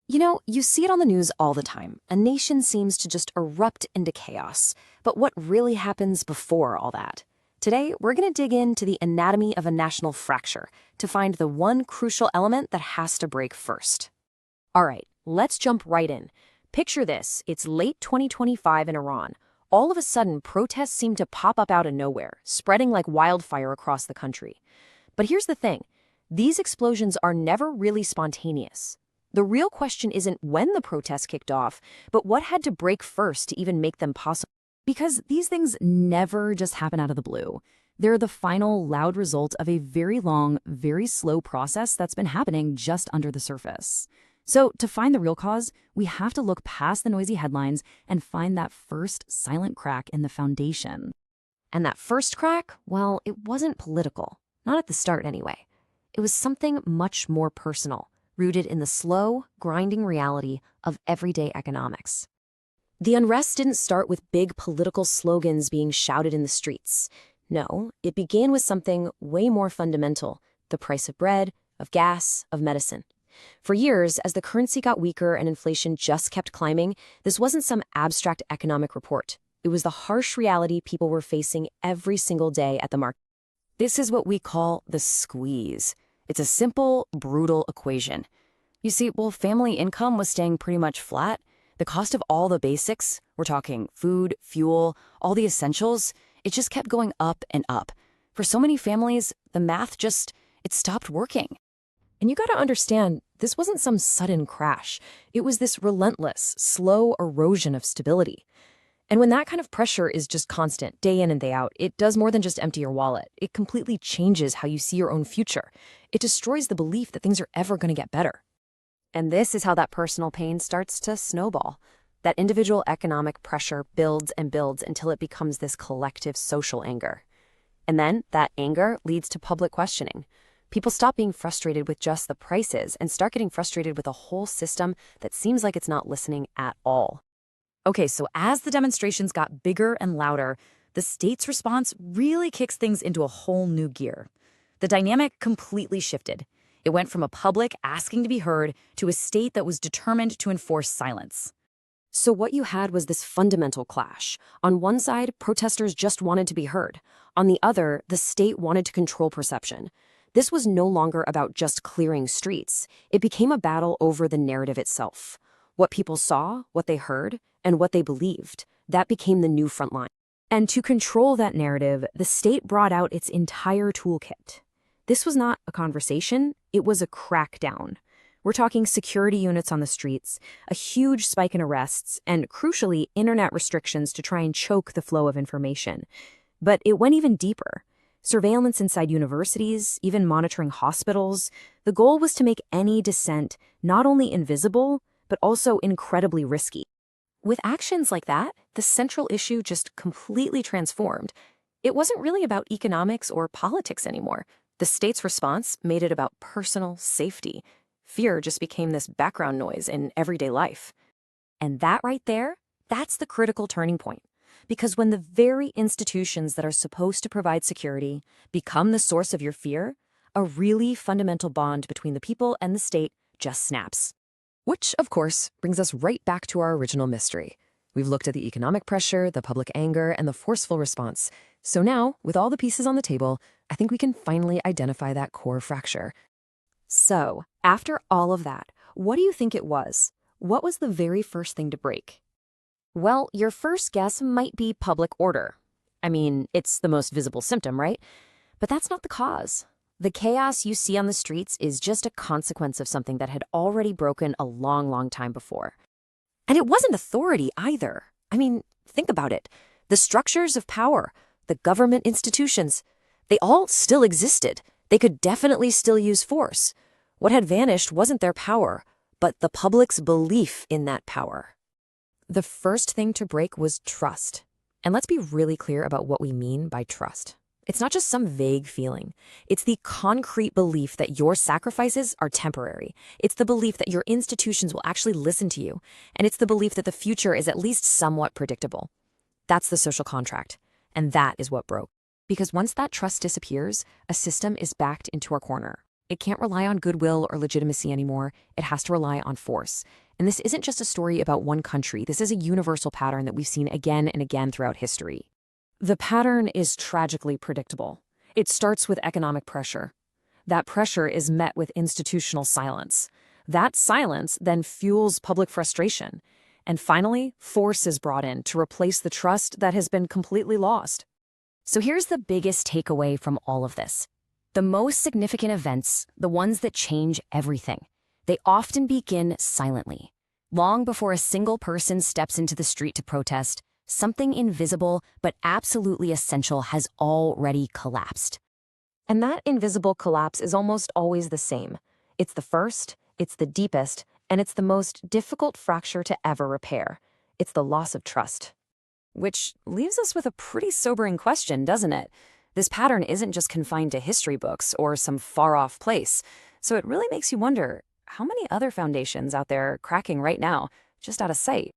You know, you see it on the news all the time. A nation seems to just erupt into chaos. But what really happens before all that? Today, we're going to dig into the anatomy of a national fracture to find the one crucial element that has to break first. All right, let's jump right in. Picture this. It's late 2025 in Iran. All of a sudden, protests seem to pop up out of nowhere, spreading like wildfire across the country. But here's the thing. These explosions are never really spontaneous. The real question isn't when the protests kicked off, but what had to break first to even make them possible. Because these things never just happen out of the blue. They're the final, loud result of a very long, very slow process that's been happening just under the surface. So to find the real cause, we have to look past the noisy headlines and find that first silent crack in the foundation. And that first crack, well, it wasn't political. Not at the start, anyway. It was something much more personal, rooted in the slow, grinding reality of everyday economics. The unrest didn't start with big political slogans being shouted in the streets. No, it began with something way more fundamental: the price of bread, of gas, of medicine. For years, as the currency got weaker and inflation just kept climbing, this wasn't some abstract economic report. It was the harsh reality people were facing every single day at the market. This is what we call the squeeze. It's a simple, brutal equation. You see, while family income was staying pretty much flat, the cost of all the basics, we're talking food, fuel, all the essentials, it just kept going up and up. For so many families, the math it stopped working. And you gotta understand, this wasn't some sudden crash. It was this relentless, slow erosion of stability. And when that kind of pressure is just constant, day in and day out, it does more than just empty your wallet. It completely changes how you see your own future. It destroys the belief that things are ever gonna get better. And this is how that personal pain starts to snowball. That individual economic pressure builds and builds until it becomes this collective social anger. And then that anger leads to public questioning. People stop being frustrated with just the prices and start getting frustrated with a whole system that seems like it's not listening at all. Okay, so as the demonstrations got bigger and louder, the state's response really kicks things into a whole new gear. The dynamic completely shifted. It went from a public asking to be heard to a state that was determined to enforce silence. So what you had was this fundamental clash. On one side, protesters just wanted to be heard. On the other, the state wanted to control perception. This was no longer about just clearing streets. It became a battle over the narrative itself. What people saw, what they heard, and what they believed, that became the new front line. And to control that narrative, the state brought out its entire toolkit. This was not a conversation, it was a crackdown. We're talking security units on the streets, a huge spike in arrests, and crucially, internet restrictions to try and choke the flow of information. But it went even deeper. Surveillance inside universities, even monitoring hospitals. The goal was to make any dissent not only invisible, but also incredibly risky. With actions like that, the central issue just completely transformed. It wasn't really about economics or politics anymore. The state's response made it about personal safety. Fear just became this background noise in everyday life. And that right there, that's the critical turning point. Because when the very institutions that are supposed to provide security become the source of your fear, a really fundamental bond between the people and the state just snaps. Which, of course, brings us right back to our original mystery. We've looked at the economic pressure, the public anger, and the forceful response. So now, with all the pieces on the table, I think we can finally identify that core fracture. So, after all of that, what do you think it was? What was the very first thing to break? Well, your first guess might be public order. I mean, it's the most visible symptom, right? But that's not the cause. The chaos you see on the streets is just a consequence of something that had already broken a long, long time before. And it wasn't authority either. I mean, think about it. The structures of power, the government institutions, they all still existed. They could definitely still use force. What had vanished wasn't their power, but the public's belief in that power. The first thing to break was trust. And let's be really clear about what we mean by trust. It's not just some vague feeling. It's the concrete belief that your sacrifices are temporary. It's the belief that your institutions will actually listen to you. And it's the belief that the future is at least somewhat predictable. That's the social contract. And that is what broke. Because once that trust disappears, a system is backed into a corner. It can't rely on goodwill or legitimacy anymore. It has to rely on force. And this isn't just a story about one country. This is a universal pattern that we've seen again and again throughout history. The pattern is tragically predictable. It starts with economic pressure. That pressure is met with institutional silence. That silence then fuels public frustration. And finally, force is brought in to replace the trust that has been completely lost. So here's the biggest takeaway from all of this. The most significant events, the ones that change everything, they often begin silently. Long before a single person steps into the street to protest, something invisible but absolutely essential has already collapsed. And that invisible collapse is almost always the same. It's the first, it's the deepest, and it's the most difficult fracture to ever repair. It's the loss of trust. Which leaves us with a pretty sobering question, doesn't it? This pattern isn't just confined to history books or some far-off place. So it really makes you wonder, how many other foundations out there cracking right now, just out of sight?